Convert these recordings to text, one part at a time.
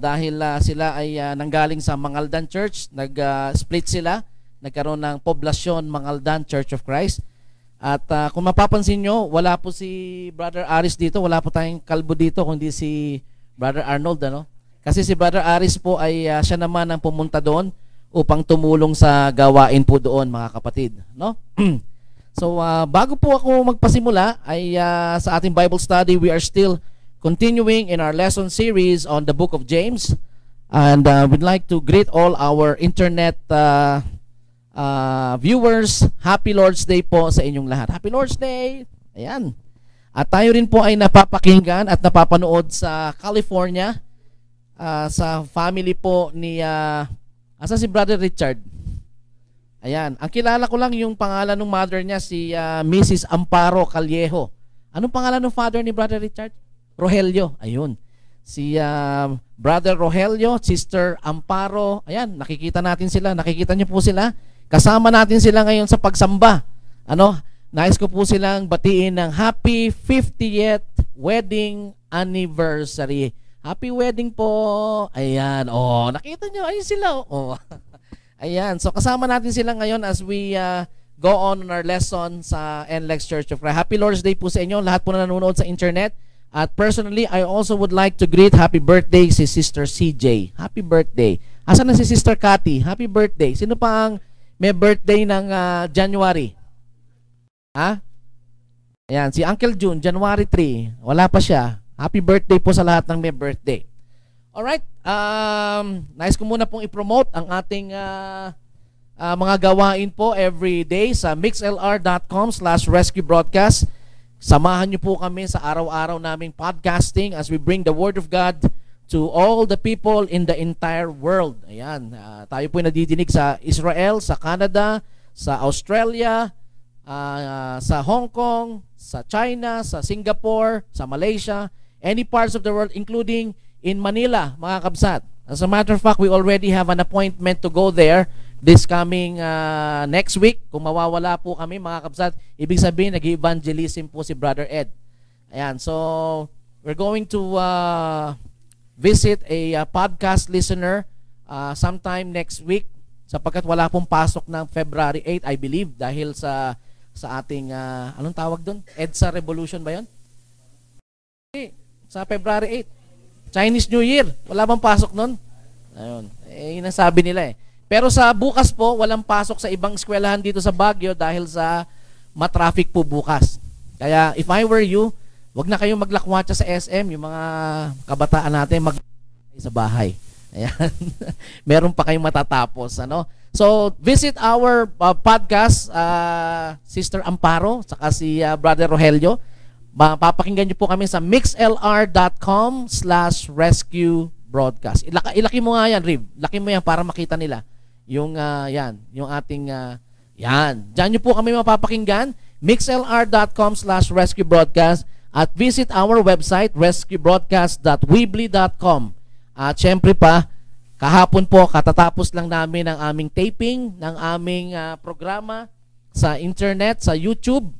Dahil sila ay nanggaling sa Mangaldan Church, nag-split sila, nagkaroon ng poblasyon Mangaldan Church of Christ. At kung mapapansin nyo, wala po si Brother Aris dito, wala po tayong kalbo dito, kundi si Brother Arnold, ano? Kasi si Brother Aris po ay siya naman ang pumunta doon upang tumulong sa gawain po doon, mga kapatid, no? So, bago po ako magpasimula, ay sa ating Bible study, we are still continuing in our lesson series on the book of James. And we'd like to greet all our internet viewers. Happy Lord's Day po sa inyong lahat. Happy Lord's Day! Ayan. At tayo rin po ay napapakinggan at napapanood sa California, sa family po ni asa si Brother Richard. Ayan. Ang kilala ko lang yung pangalan ng mother niya, si Mrs. Amparo Callejo. Anong pangalan ng father ni Brother Richard? Rogelio. Ayun. Si Brother Rogelio, Sister Amparo. Ayan, nakikita natin sila. Nakikita niyo po sila. Kasama natin sila ngayon sa pagsamba. Ano? Nais ko po silang batiin ng happy 50th wedding anniversary. Happy wedding po. Ayan. Oh, nakita niyo, ayun sila. Oh. Ayan. So kasama natin sila ngayon as we go on our lesson sa NLEX Church of Christ. Happy Lord's Day po sa inyo. Lahat po na nanonood sa internet. At personally, I also would like to greet happy birthday si Sister CJ. Happy birthday. Asan na si Sister Cathy? Happy birthday. Sino pa ang may birthday ng January? Ha? Ayan, si Uncle June, January 3. Wala pa siya. Happy birthday po sa lahat ng may birthday. Alright. Nice ko muna pong i-promote ang ating mga gawain po every day sa mixlr.com/rescuebroadcast. Samahan niyo po kami sa araw-araw naming podcasting as we bring the Word of God to all the people in the entire world. Ayan, tayo po nadidinig sa Israel, sa Canada, sa Australia, sa Hong Kong, sa China, sa Singapore, sa Malaysia, any parts of the world, including in Manila, mga kabsat. As a matter of fact, we already have an appointment to go there this coming next week. Kung mawawala po kami, mga kabsat, ibig sabihin nag-evangelism po si Brother Ed. Ayan, so we're going to visit a podcast listener sometime next week sapagkat wala pong pasok ng February 8, I believe, dahil sa ating anong tawag doon? EDSA Revolution ba 'yon? Sa February 8. Chinese New Year. Wala bang pasok noon? Ayun. Yun ang sabi nila eh. Pero sa bukas po, walang pasok sa ibang eskwelahan dito sa Baguio dahil sa matraffic po bukas. Kaya if I were you, wag na kayong maglakwatsa sa SM, yung mga kabataan natin sa bahay. Ayan. Meron pa kayong matatapos, ano? So, visit our podcast, Sister Amparo, saka si Brother Rogelio. Papakinggan niyo po kami sa mixlr.com/rescuebroadcast. Ilaki mo nga yan, Riv. Laki mo yan para makita nila. Yung yan, yung ating yan. Diyan niyo po kami mapapakinggan, mixlr.com/rescuebroadcast, at visit our website rescuebroadcast.weebly.com. At syempre pa, kahapon po katatapos lang namin ang aming taping ng aming programa sa internet, sa YouTube,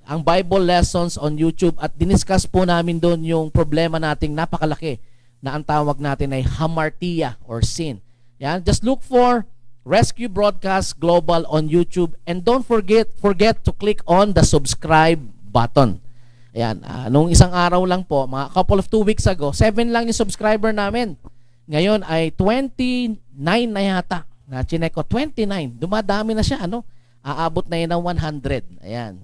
ang Bible lessons on YouTube, at diniscuss po namin doon yung problema nating napakalaki na ang tawag natin ay hamartia or sin. Yan, just look for Rescue Broadcast Global on YouTube, and don't forget to click on the subscribe button. Ayan, nung isang araw lang po, mga couple of 2 weeks ago, 7 lang yung subscriber namin. Ngayon ay 29 na yata. Na-chinek ko, 29. Dumadami na siya, ano? Aabot na yun ng 100. Ayan.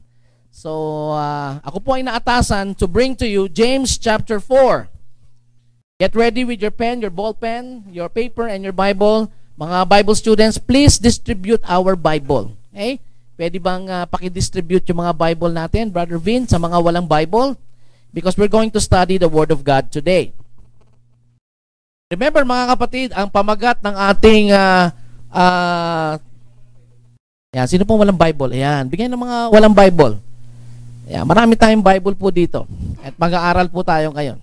So, ako po ay naatasan to bring to you James chapter 4. Get ready with your pen, your ball pen, your paper, and your Bible. Mga Bible students, please distribute our Bible. Okay? Pwede bang pakidistribute yung mga Bible natin, Brother Vin, sa mga walang Bible? Because we're going to study the Word of God today. Remember, mga kapatid, ang pamagat ng ating yan, sino pong walang Bible? Ayan, bigyan ng mga walang Bible. Ayan, marami tayong Bible po dito. At mag-aaral po tayo ngayon.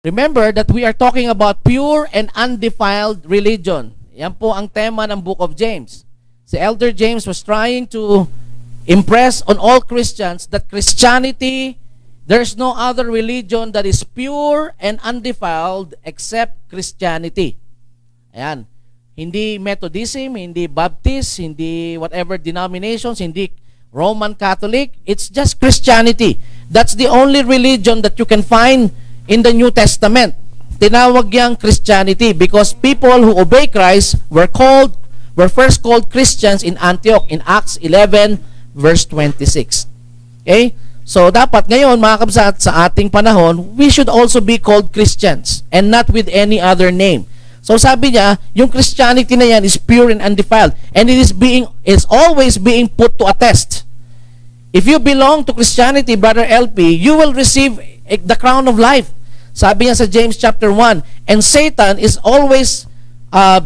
Remember that we are talking about pure and undefiled religion. Yan po ang tema ng Book of James. Si Elder James was trying to impress on all Christians that Christianity There's no other religion that is pure and undefiled except Christianity. Ayan. Hindi Methodism, hindi Baptist, hindi whatever denominations, hindi Roman Catholic. It's just Christianity. That's the only religion that you can find in the New Testament. Tinawag yang Christianity because people who obey Christ were first called Christians in Antioch in Acts 11 verse 26. Okay? So dapat ngayon mga kabsat sa ating panahon, we should also be called Christians and not with any other name. So sabi niya, yung Christianity na yan is pure and undefiled and it is always being put to a test. If you belong to Christianity, Brother LP, you will receive the crown of life. Sabi niya sa James chapter 1, and Satan is always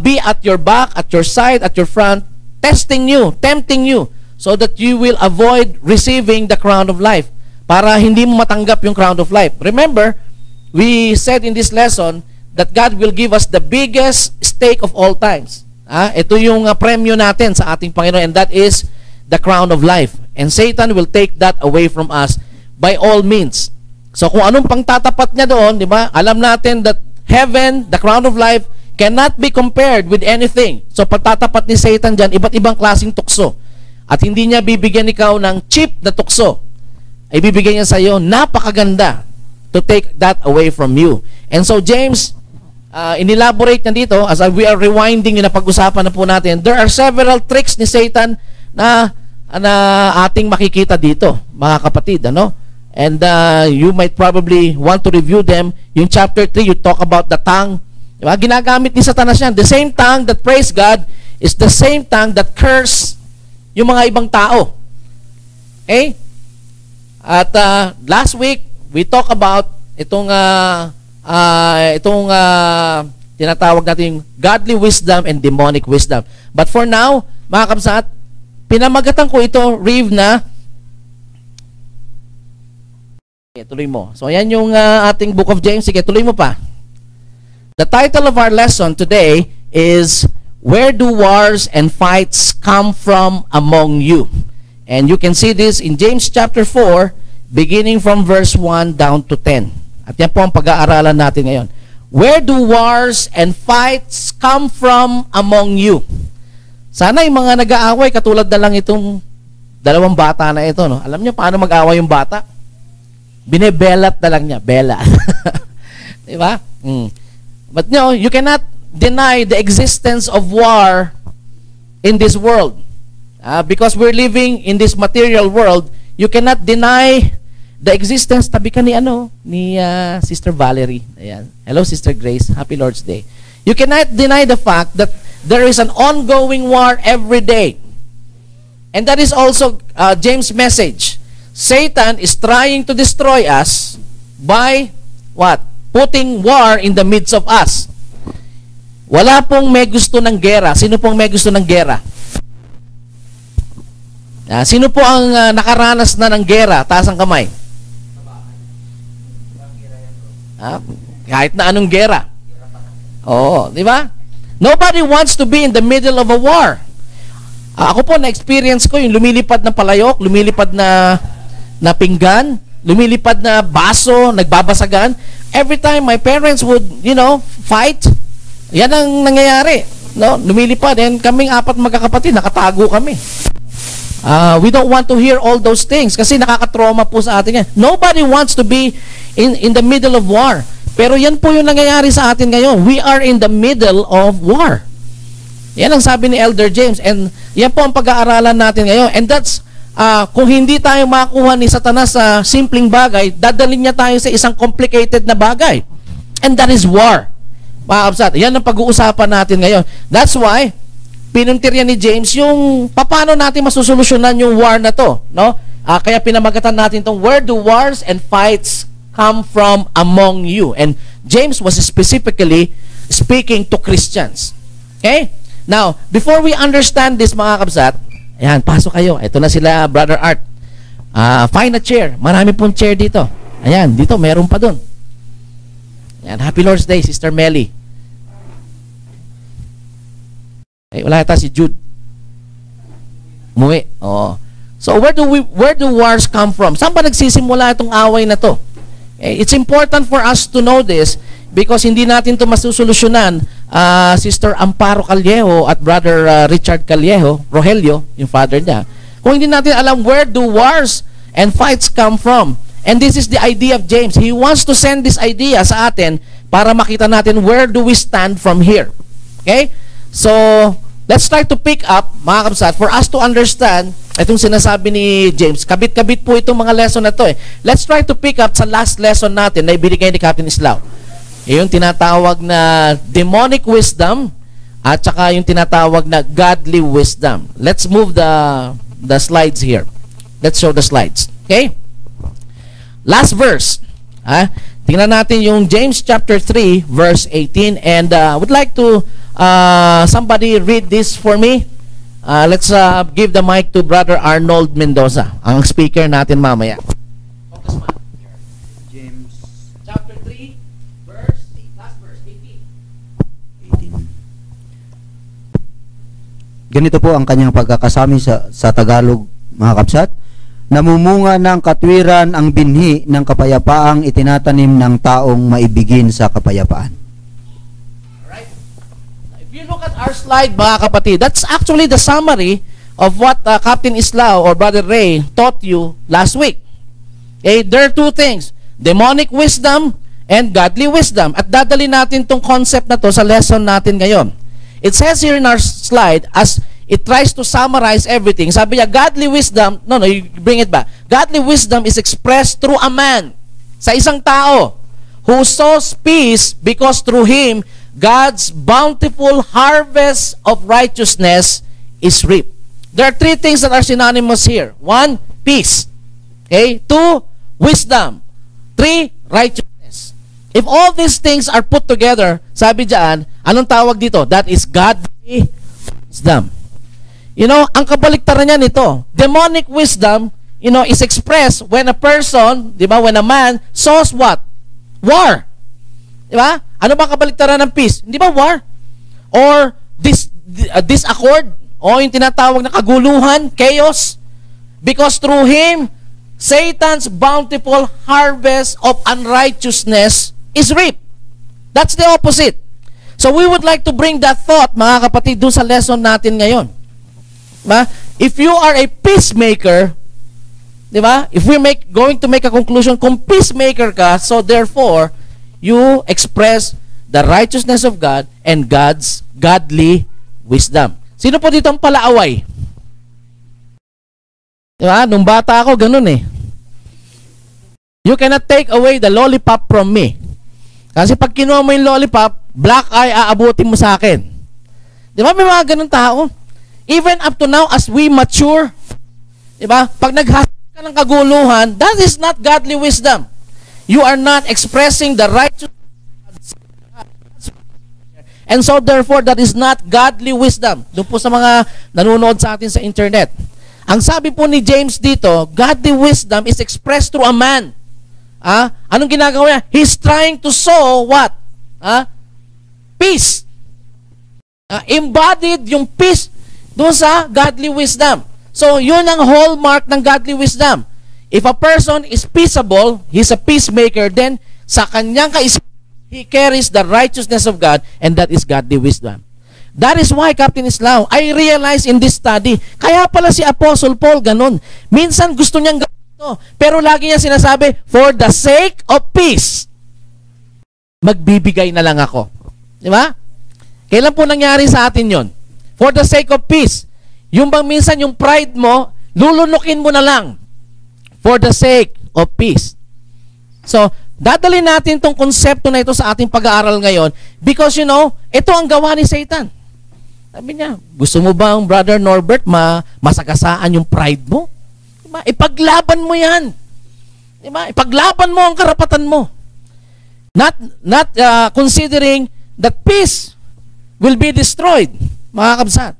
be at your back, at your side, at your front, testing you, tempting you, so that you will avoid receiving the crown of life, para hindi mo matanggap yung crown of life. Remember, we said in this lesson that God will give us the biggest stake of all times. Ito yung premyo natin sa ating Panginoon, and that is the crown of life. And Satan will take that away from us by all means. So kung anong pangtatapat niya doon, di ba? Alam natin that heaven, the crown of life, cannot be compared with anything. So pagtatapat ni Satan dyan, iba't ibang klaseng tukso. At hindi niya bibigyan ikaw ng cheap na tukso. Ay bibigyan niya sa iyo napakaganda to take that away from you. And so James, inelaborate niya dito, as we are rewinding yung napag-usapan na po natin, there are several tricks ni Satan na ating makikita dito, mga kapatid, ano? And you might probably want to review them. Yung chapter 3, you talk about the tongue. Diba? Ginagamit ni Satanas yan. The same tongue that praise God is the same tongue that curse yung mga ibang tao. Okay? At last week, we talk about itong tinatawag natin godly wisdom and demonic wisdom. But for now, mga kabsat, pinamagatan ko ito, Reeve, na tuloy mo. So, yan yung ating Book of James. Sige, tuloy mo pa. The title of our lesson today is, Where do wars and fights come from among you? And you can see this in James chapter 4, beginning from verse 1 down to 10. At yan po ang pag-aaralan natin ngayon. Where do wars and fights come from among you? Sana yung mga nag-aaway, katulad na lang itong dalawang bata na ito. No? Alam niyo paano mag-aaway yung bata? Binebelat na lang niya. Bela. Diba? But you cannot deny the existence of war in this world. Because we're living in this material world, you cannot deny the existence. Tabi ka ni Sister Valerie. Ayan. Hello, Sister Grace. Happy Lord's Day. You cannot deny the fact that there is an ongoing war every day. And that is also James' message. Satan is trying to destroy us by what? Putting war in the midst of us. Wala pong may gusto ng gera. Sino pong may gusto ng gera? Sino po ang nakaranas na ng gera? Taas ang kamay. Kahit na anong gera. Oo, di ba? Nobody wants to be in the middle of a war. Ako po, na-experience ko yung lumilipad na palayok, lumilipad na pinggan, lumilipad na baso, nagbabasagan. Every time my parents would, fight, yan ang nangyayari. No? Lumilipad. And kaming apat magkakapatid, nakatago kami. We don't want to hear all those things kasi nakakatrauma po sa atin yan. Nobody wants to be in the middle of war. Pero yan po yung nangyayari sa atin ngayon. We are in the middle of war. Yan ang sabi ni Elder James. And yan po ang pag-aaralan natin ngayon. And that's, kung hindi tayo makuha ni Satanas sa simpleng bagay, dadalhin niya tayo sa isang complicated na bagay. And that is war. Mga kabsat, yan ang pag-uusapan natin ngayon. That's why, pinuntirya ni James yung paano natin masusolusyonan yung war na to. No? Kaya pinamagatan natin itong, where do wars and fights come from among you? And James was specifically speaking to Christians. Okay? Now, before we understand this, mga kabsat, ayan, pasok kayo. Ito na sila, Brother Art. Find a chair. Marami pong chair dito. Ayan, dito, meron pa dun. Ayan, Happy Lord's Day, Sister Melly. Wala yata si Jude. Umuwi. Oo. So where do wars come from? Saan ba nagsisimula itong away na to? It's important for us to know this because hindi natin to masusolusyonan, Sister Amparo Callejo at Brother Richard Callejo, Rogelio, yung father niya, kung hindi natin alam where do wars and fights come from. And this is the idea of James. He wants to send this idea sa atin para makita natin where do we stand from here. Okay? So, let's try to pick up, mga kabsat, for us to understand itong sinasabi ni James. Kabit-kabit po itong mga lesson na to eh. Let's try to pick up sa last lesson natin na ibinigay ni Captain Islao. Yung tinatawag na demonic wisdom at saka yung tinatawag na godly wisdom. Let's move the slides here. Let's show the slides. Okay? Last verse. Tingnan natin yung James chapter 3 verse 18 and would like to somebody read this for me. Let's give the mic to Brother Arnold Mendoza, ang speaker natin mamaya. Focus man. James Chapter 3 verse last verse 18. 18. Ganito po ang kanyang pagkakasami sa Tagalog, mga kabsat. Namumunga ng katwiran ang binhi ng kapayapaang itinatanim ng taong maibigin sa kapayapaan. Alright. If you look at our slide, mga kapatid, that's actually the summary of what Captain Islao or Brother Ray taught you last week. Okay, there are two things, demonic wisdom and godly wisdom. At dadali natin tong concept na to sa lesson natin ngayon. It says here in our slide, as it tries to summarize everything. Sabi niya, godly wisdom, you bring it back. Godly wisdom is expressed through a man, sa isang tao, who sows peace because through him, God's bountiful harvest of righteousness is reaped. There are three things that are synonymous here. One, peace. Okay? Two, wisdom. Three, righteousness. If all these things are put together, sabi diyan, anong tawag dito? That is godly wisdom. Ang kabaliktaran niya nito, demonic wisdom, is expressed when a person, when a man sows what? War. Diba? Ano ba kabaliktaran ng peace? Hindi ba war? Or disaccord? O yung tinatawag na kaguluhan, chaos? Because through him, Satan's bountiful harvest of unrighteousness is reaped. That's the opposite. So we would like to bring that thought, mga kapatid, doon sa lesson natin ngayon. If you are a peacemaker, di ba? If we're going to make a conclusion, kung peacemaker ka, so therefore, you express the righteousness of God and God's godly wisdom. Sino po dito ang palaaway? Di ba? Nung bata ako, ganun eh. You cannot take away the lollipop from me. Kasi pag kinuha mo yung lollipop, black eye aabutin mo sa akin. Di ba? May mga ganun tao. Even up to now, as we mature, diba? Pag naghasik ka ng kaguluhan, that is not godly wisdom. You are not expressing the righteousness. And so therefore, that is not godly wisdom. Doon po sa mga nanonood sa atin sa internet. Ang sabi po ni James dito, godly wisdom is expressed through a man. Anong ginagawa niya? He's trying to sow what? Peace. Embodied yung peace doon sa godly wisdom. So, yun ang hallmark ng godly wisdom. If a person is peaceable, he's a peacemaker, then sa kanyang kaisipan, he carries the righteousness of God, and that is godly wisdom. That is why, Captain Islao, I realize in this study, kaya pala si Apostle Paul ganun. Minsan gusto niyang gawin ito, pero lagi niya sinasabi, for the sake of peace, magbibigay na lang ako. Di ba? Kailan po nangyari sa atin yon? For the sake of peace. Yung bang minsan yung pride mo, lulunukin mo na lang. For the sake of peace. So, dadalhin natin tong konsepto na ito sa ating pag-aaral ngayon because ito ang gawa ni Satan. Sabi niya, gusto mo bang, Brother Norbert, masagasaan yung pride mo? Diba? Ipaglaban mo yan. Diba? Ipaglaban mo ang karapatan mo. Not considering that peace will be destroyed. Mga kabsat.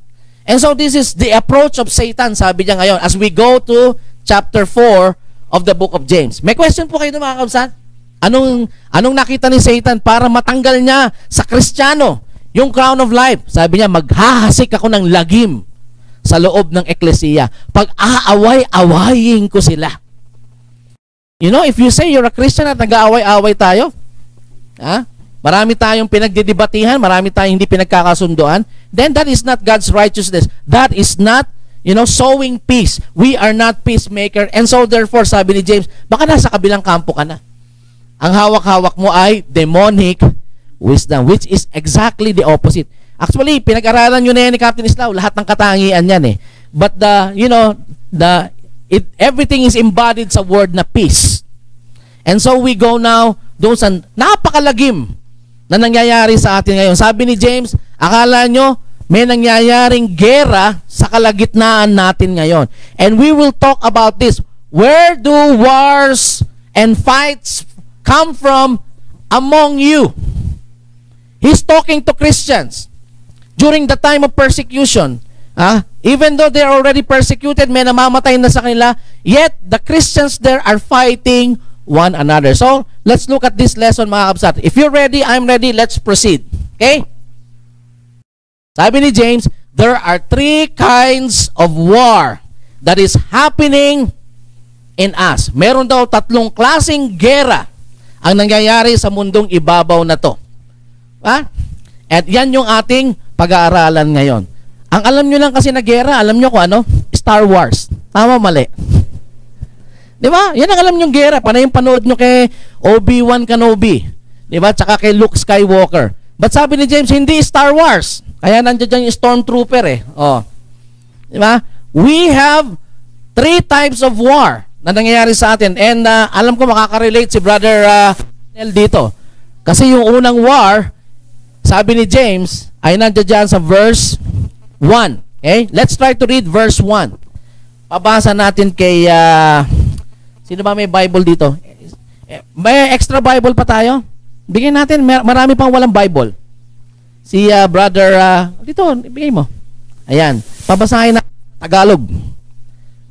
And so this is the approach of Satan, sabi niya ngayon, as we go to chapter 4 of the book of James. May question po kayo mga kabsat? Anong nakita ni Satan para matanggal niya sa Kristiyano yung crown of life? Sabi niya, maghahasik ako ng lagim sa loob ng eklesiya. Pag aaway-awayin ko sila. You know, if you say you're a Christian at nag-aaway-away tayo, marami tayong pinagdidebatihan, marami tayong hindi pinagkakasunduan, then that is not God's righteousness. That is not, sowing peace. We are not peacemaker. And so therefore, sabi ni James, baka nasa kabilang kampo ka na. Ang hawak-hawak mo ay demonic wisdom, which is exactly the opposite. Actually, pinag-aralan nyo na yan ni Captain Islao, lahat ng katangian yan eh. But everything is embodied sa word na peace. And so we go now doon sa napakalagim na nangyayari sa atin ngayon. Sabi ni James, akala nyo may nangyayaring gera sa kalagitnaan natin ngayon. And we will talk about this. Where do wars and fights come from among you? He's talking to Christians during the time of persecution. Even though they're already persecuted, may namamatay na sa kanila, yet the Christians there are fighting one another. So, let's look at this lesson, mga kabsat. If you're ready, I'm ready, let's proceed. Okay? Sabi ni James, there are 3 kinds of war that is happening in us. Meron daw 3 klaseng gera ang nangyayari sa mundong ibabaw na to. At yan yung ating pag-aaralan ngayon. Ang alam nyo lang kasi na gera, alam nyo kung ano? Star Wars. Tama, mali. Di ba? Yan ang alam nyo gera. Panay yung panood nyo kay Obi-Wan Kenobi. Di ba? Tsaka kay Luke Skywalker. But sabi ni James, hindi Star Wars. Kaya nandiyan dyan yung Stormtrooper eh. Di ba? We have 3 types of war na nangyayari sa atin. And alam ko makaka-relate si Brother Nel dito. Kasi yung unang war, sabi ni James, ay nandiyan dyan sa verse 1. Okay? Let's try to read verse 1. Pabasa natin kay, sino ba may Bible dito? May extra Bible pa tayo? Bigyan natin, marami pang walang Bible. Si Brother, dito, ibigay mo. Ayan. Pabasahin na Tagalog.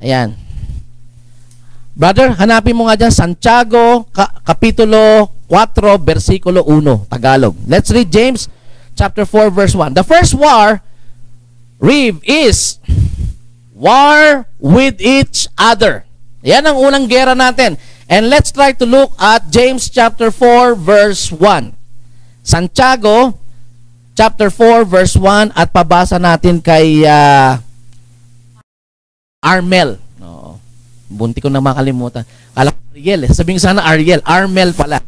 Ayan. Brother, hanapin mo nga dyan, Santiago, Kapitulo 4, versikulo 1, Tagalog. Let's read James chapter 4, verse 1. The first war, Rev, is war with each other. Yan ang unang gera natin. And let's try to look at James chapter 4, verse 1. Santiago chapter 4, verse 1, at pabasa natin kay Armel. Bunti ko na makalimutan. Kala ko Ariel eh. Sabihin sana Ariel. Armel pala.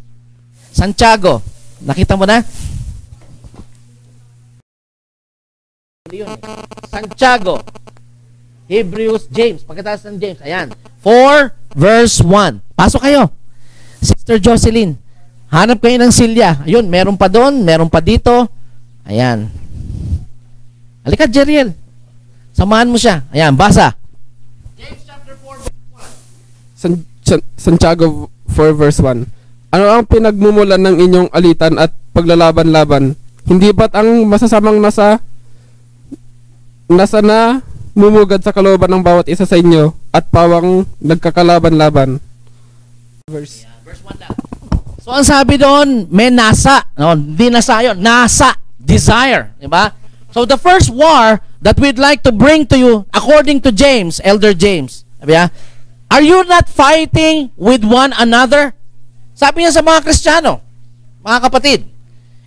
Santiago. Nakita mo na? Santiago. Hebrews, James. Pagkatapos ng James. Ayan. 4 verse 1. Pasok kayo. Sister Jocelyn. Hanap kayo ng silya. Ayun. Meron pa doon. Meron pa dito. Ayan. Halika, Jeriel. Samahan mo siya. Ayan. Basa. Santiago 4 verse 1. Ano ang pinagmumulan ng inyong alitan at paglalaban-laban? Hindi ba't ang masasamang nasa na mumugad sa kalooban ng bawat isa sa inyo at pawang nagkakalaban-laban? Verse 1 lang. So ang sabi doon, may nasa. No, hindi nasa yun. Nasa. Desire. Diba? So the first war that we'd like to bring to you, according to James, Elder James, diba? Are you not fighting with one another? Sabi niya sa mga Kristiyano, mga kapatid.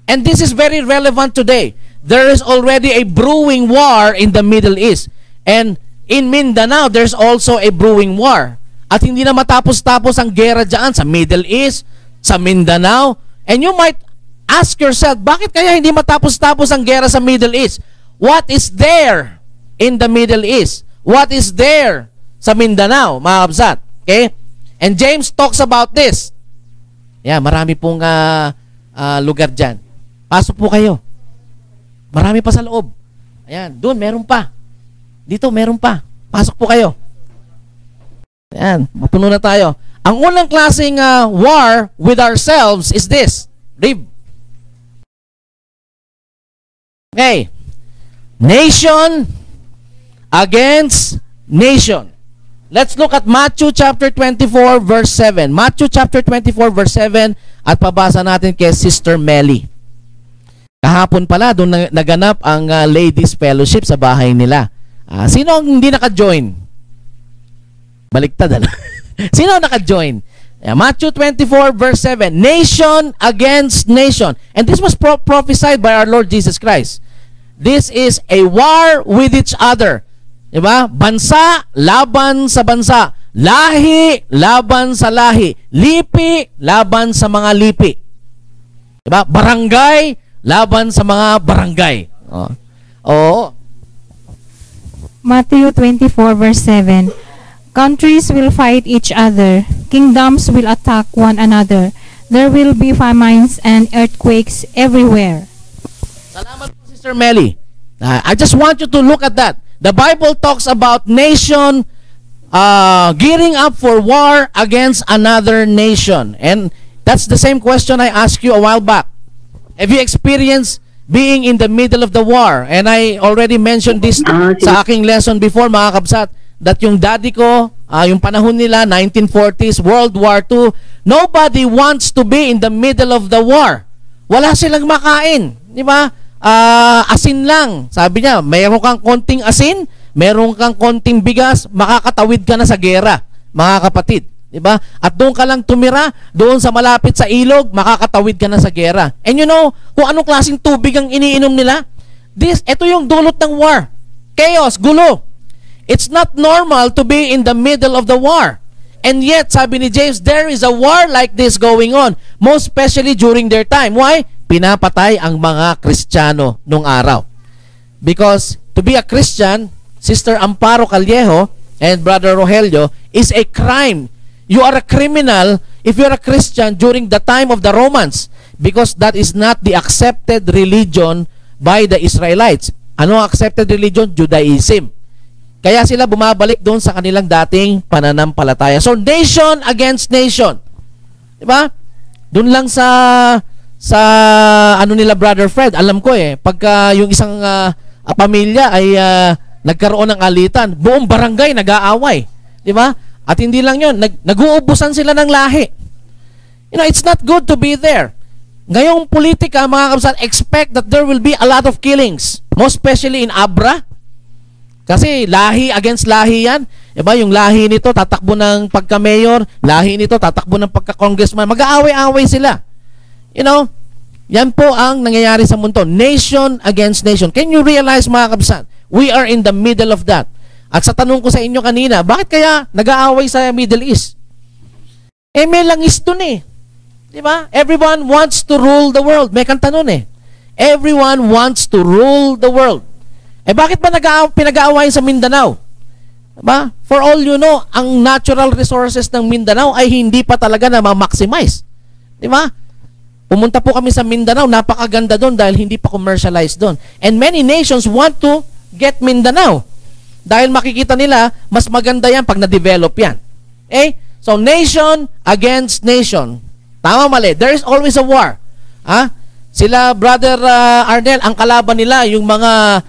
And this is very relevant today. There is already a brewing war in the Middle East. And in Mindanao, there's also a brewing war. At hindi na matapos-tapos ang gera dyan sa Middle East, sa Mindanao. And you might ask yourself, bakit kaya hindi matapos-tapos ang gera sa Middle East? What is there in the Middle East? What is there sa Mindanao, mga kabsat? Okay? And James talks about this. Yeah, marami pong lugar dyan. Pasok po kayo. Marami pa sa loob. Ayan, doon meron pa. Dito meron pa. Pasok po kayo. Ayan, mapuno na tayo. Ang unang klaseng war with ourselves is this. Read. Okay. Nation against nation. Let's look at Matthew chapter 24 verse 7. Matthew chapter 24 verse 7 at pabasa natin kay Sister Melly. Kahapon pala doon naganap ang ladies fellowship sa bahay nila. Sino ang hindi naka-join? Baliktad, ano? Sino ang naka-join? Matthew 24 verse 7, nation against nation. And this was prophesied by our Lord Jesus Christ. This is a war with each other. Diba? Bansa, laban sa bansa. Lahi, laban sa lahi. Lipi, laban sa mga lipi. Diba? Barangay, laban sa mga barangay. Oo. Matthew 24 verse 7, countries will fight each other. Kingdoms will attack one another. There will be famines and earthquakes everywhere. Salamat po, Sister Melly. I just want you to look at that. The Bible talks about nation gearing up for war against another nation. And that's the same question I asked you a while back. Have you experienced being in the middle of the war? And I already mentioned this sa aking lesson before, mga kabsat, that yung daddy ko, yung panahon nila, 1940s, World War II, nobody wants to be in the middle of the war. Wala silang makain. Di ba? Asin lang. Sabi niya, mayroon kang konting asin, mayroon kang konting bigas, makakatawid ka na sa gera, mga kapatid. Di ba? At doon ka lang tumira, doon sa malapit sa ilog, makakatawid ka na sa gera. And you know, kung anong klaseng tubig ang iniinom nila? Ito yung dulot ng war. Chaos, gulo. It's not normal to be in the middle of the war. And yet, sabi ni James, there is a war like this going on. Most especially during their time. Why? Pinapatay ang mga Kristiyano nung araw. Because to be a Christian, Sister Amparo Callejo and Brother Rogelio, is a crime. You are a criminal if you are a Christian during the time of the Romans. Because that is not the accepted religion by the Israelites. Ano ang accepted religion? Judaism. Kaya sila bumabalik doon sa kanilang dating pananampalataya. So, nation against nation. Diba? Doon lang sa ano nila, Brother Fred, alam ko pagka yung isang pamilya ay nagkaroon ng alitan, buong barangay nag-aaway. Diba? At hindi lang yun, nag-uubusan sila ng lahi. You know, it's not good to be there. Ngayong politika, mga kapatid, expect that there will be a lot of killings. Most especially in Abra. Kasi lahi against lahi yan. Diba? Yung lahi nito tatakbo ng pagka-mayor, lahi nito tatakbo ng pagka-congressman. Mag-aaway-aaway sila. You know, yan po ang nangyayari sa mundo. Nation against nation. Can you realize, mga kabsat, we are in the middle of that. At sa tanong ko sa inyo kanina, bakit kaya nag-aaway sa Middle East? May langis dun Diba? Everyone wants to rule the world. May kanta nun Everyone wants to rule the world. Bakit ba pinag-aawayan sa Mindanao? Diba? For all you know, ang natural resources ng Mindanao ay hindi pa talaga na ma-maximize. Diba? Pumunta po kami sa Mindanao, napakaganda doon dahil hindi pa commercialized doon. And many nations want to get Mindanao. Dahil makikita nila, mas maganda yan pag na-develop yan. So, nation against nation. Tama, mali. There is always a war. Sila, Brother Arnel, ang kalaban nila, yung mga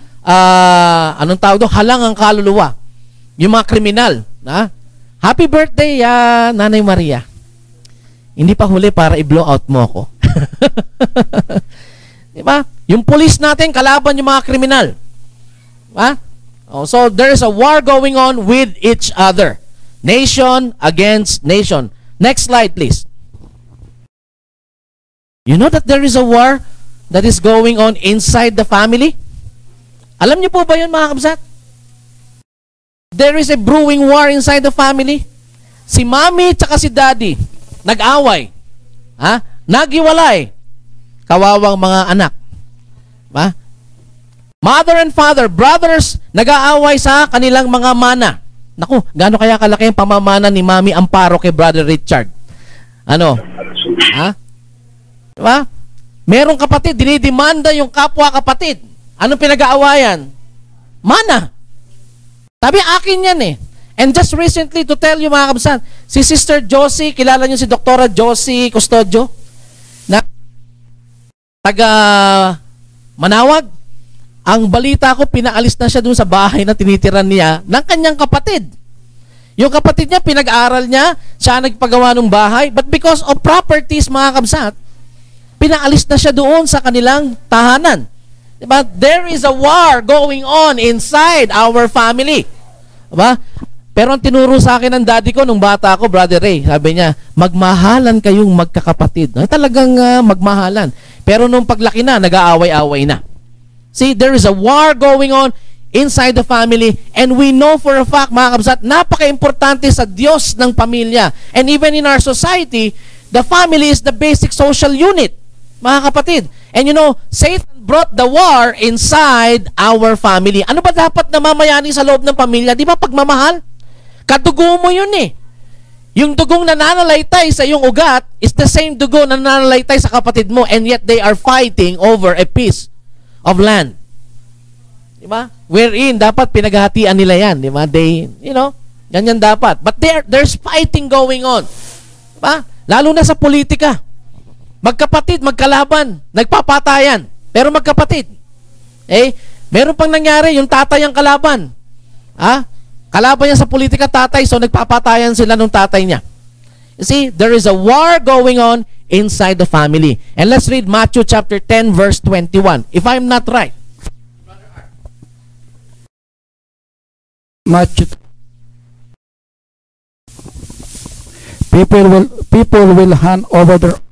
anong tawag doon? Halang ang kaluluwa. Yung mga kriminal. Happy birthday, Nanay Maria. Hindi pa huli para i-blow out mo ako. Diba? Yung police natin, kalaban yung mga kriminal. Diba? So, there is a war going on with each other. Nation against nation. Next slide, please. You know that there is a war that is going on inside the family? Alam niyo po ba yun, mga kabsat? There is a brewing war inside the family. Si mommy tsaka si daddy nag-away. Naghiwalay. Kawawang mga anak. Mother and father, brothers, nag-aaway sa kanilang mga mana. Naku, gaano kaya kalaki ang pamamana ni Mami Amparo kay Brother Richard? Diba? Merong kapatid, dinidemanda yung kapwa kapatid. Anong pinag-aawayan? Mana. Sabi, akin yan And just recently, to tell you, mga kabsan, si Sister Josie, kilala niyo si Dr. Josie Custodio? Na taga Manawag. Ang balita ko, pinaalis na siya dun sa bahay na tinitiran niya ng kanyang kapatid. Yung kapatid niya, pinag-aral niya, siya nagpagawa ng bahay, but because of properties, mga kabsat, pinaalis na siya doon sa kanilang tahanan. Diba? There is a war going on inside our family. Diba? Pero ang tinuro sa akin ng daddy ko nung bata ako, Brother Ray, sabi niya, magmahalan kayong magkakapatid. Talagang magmahalan. Pero nung paglaki na, nag-aaway-aaway na. See, there is a war going on inside the family, and we know for a fact, mga kabsat, napaka-importante sa Diyos ng pamilya. And even in our society, the family is the basic social unit, mga kapatid. And you know, Satan brought the war inside our family. Ano ba dapat na mamayani sa loob ng pamilya? Di ba pagmamahal? Kadugo mo yun eh. Yung dugong nananalaytay sa iyong ugat is the same dugo na nananalaytay sa kapatid mo, and yet they are fighting over a piece of land. Di ba? Wherein dapat pinaghahatian nila yan, di ba? They, you know, ganyan dapat. But there's fighting going on. Di ba? Lalo na sa politika. Magkapatid, magkalaban, nagpapatayan, pero magkapatid. Meron pang nangyari, yung tatay ang kalaban. Kalaban niya sa politika, tatay, so nagpapatayan sila nung tatay niya. You see, there is a war going on inside the family. And let's read Matthew chapter 10, verse 21. If I'm not right. Matthew. People will hand over their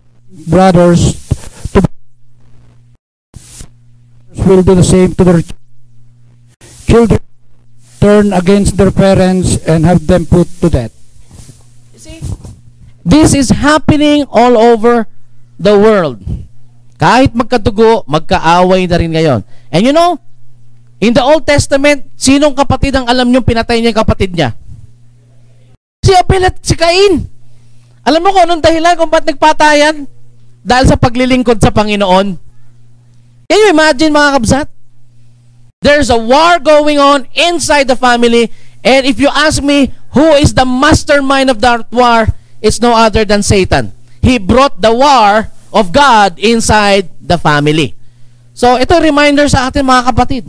brothers to will do the same to their children, turn against their parents and have them put to death. You see, this is happening all over the world. Kahit magkadugo, magkaaway na rin ngayon. And you know, in the Old Testament, sinong kapatid ang alam nyo pinatay niya yung kapatid niya? Si Abel at si Cain. Alam mo kung anong dahilan kung ba't nagpatayan? Dahil sa paglilingkod sa Panginoon. Can you imagine, mga kabsat? There's a war going on inside the family, and if you ask me, who is the mastermind of that war? It's no other than Satan. He brought the war of God inside the family. So, ito reminder sa atin, mga kapatid.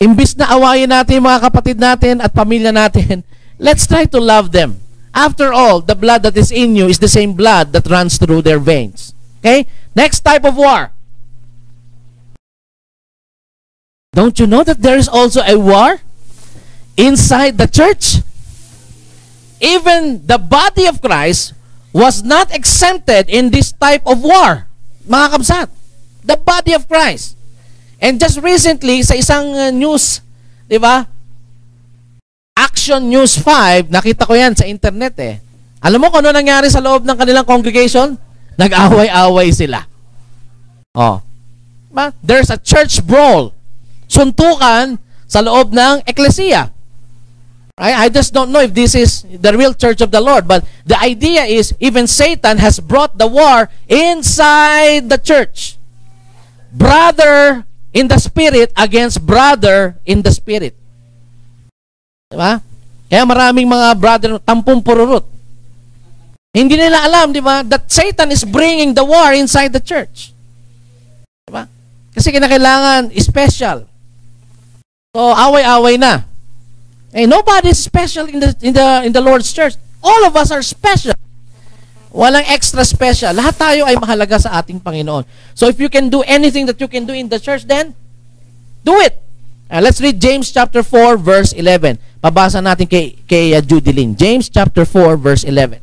Imbis na awayin natin mga kapatid natin at pamilya natin, let's try to love them. After all, the blood that is in you is the same blood that runs through their veins. Okay? Next type of war. Don't you know that there is also a war inside the church? Even the body of Christ was not exempted in this type of war. Mga kabsat, the body of Christ. And just recently, sa isang news, di ba? Action News 5, nakita ko yan sa internet eh. Alam mo kung ano nangyari sa loob ng kanilang congregation? Nag-away-away sila. There's a church brawl. Suntukan sa loob ng eklesiya. I just don't know if this is the real church of the Lord, but the idea is even Satan has brought the war inside the church. Brother in the spirit against brother in the spirit. Diba? Kaya maraming mga brother tampong pururut. Hindi nila alam, di ba, that Satan is bringing the war inside the church. Diba? Kasi kinakailangan special. So away-away na. Nobody is special in the Lord's church. All of us are special. Walang extra special. Lahat tayo ay mahalaga sa ating Panginoon. So if you can do anything that you can do in the church, then do it. Let's read James chapter 4 verse 11. Pabasa natin kay Judy Lynn. James chapter 4 verse 11.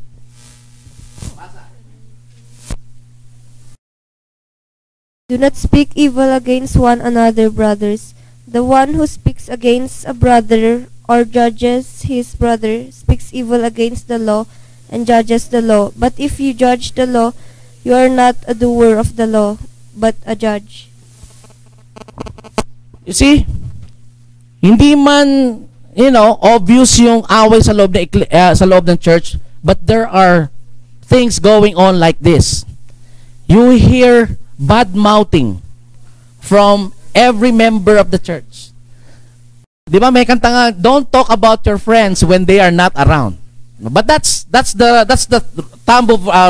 Do not speak evil against one another, brothers. The one who speaks against a brother or judges his brother speaks evil against the law and judges the law. But if you judge the law, you are not a doer of the law, but a judge. You see? Hindi man, obvious yung away sa loob ng church, but there are things going on like this. You hear bad-mouthing from every member of the church. Di ba may kanta nga, don't talk about your friends when they are not around. But that's the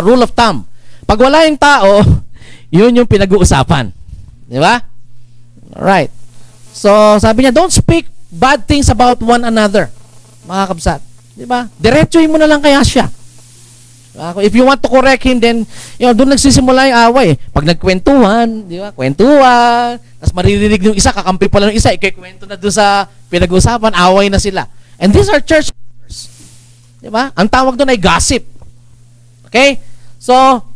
rule of thumb. Pag wala yung tao, yun yung pinag-uusapan. Di ba? Alright. So, sabi niya, don't speak bad things about one another. Mga kabsat. Di ba? Diretsuhin mo na lang kaya siya. If you want to correct him, then, doon nagsisimula yung away. Pag nagkwentuhan, di ba? Kwentuhan, tapos maririnig yung isa, kakampi pala ng isa, ikikwento na doon sa pinag-usapan, away na sila. And these are church members. Di ba? Ang tawag doon ay gossip. Okay? So,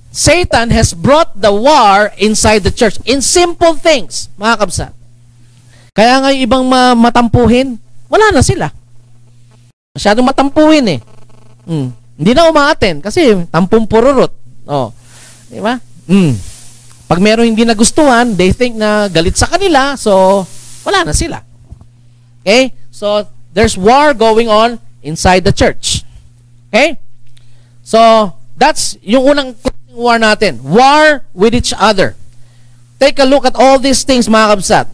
Satan has brought the war inside the church in simple things, mga kabsat. Kaya nga yung ibang matampuhin, wala na sila. Masyadong matampuhin eh. Hindi na umaaten kasi tampong pururot. Oh. Di ba? Pag meron hindi nagustuhan, they think na galit sa kanila, so wala na sila. Okay? So, there's war going on inside the church. Okay? So, that's yung unang war natin. War with each other. Take a look at all these things, mga kabsat.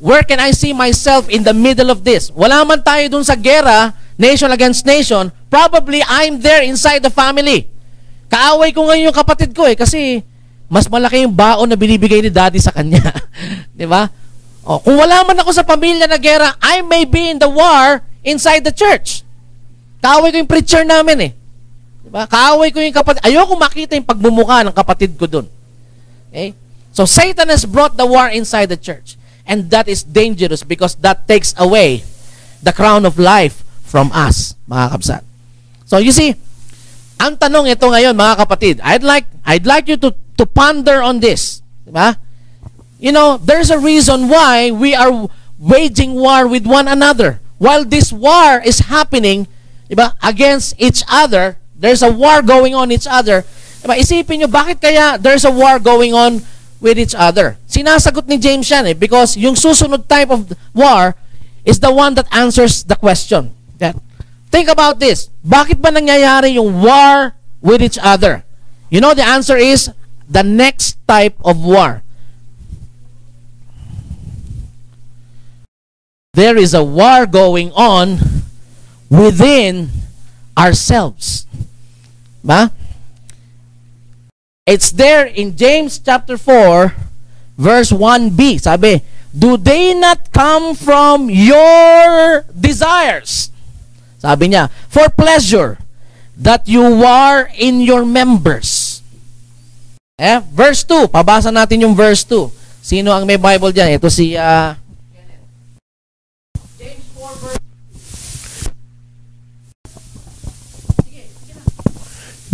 Where can I see myself in the middle of this? Wala man tayo dun sa gera, nation against nation, probably I'm there inside the family. Kaaway ko ngayon yung kapatid ko kasi mas malaki yung baon na binibigay ni daddy sa kanya. Di ba? Kung wala man ako sa pamilya na gera, I may be in the war inside the church. Kaaway ko yung preacher namin Di ba? Kaaway ko yung kapatid. Ayoko makita yung pagmumukha ng kapatid ko dun. Okay? So Satan has brought the war inside the church. And that is dangerous because that takes away the crown of life from us, mga kabsat. So you see, ang tanong ito ngayon, mga kapatid, I'd like you to ponder on this. Diba? There's a reason why we are waging war with one another. While this war is happening, diba, against each other, there's a war going on each other. Diba? Isipin nyo, bakit kaya there's a war going on with each other? Sinasagot ni James yan because yung susunod type of war is the one that answers the question. Think about this. Bakit ba nangyayari yung war with each other? The answer is the next type of war. There is a war going on within ourselves. Ba? It's there in James chapter 4, verse 1b. Sabi, do they not come from your desires? Sabi niya, for pleasure that you war in your members. Verse 2. Pabasa natin yung verse 2. Sino ang may Bible dyan? Ito si James 4 verse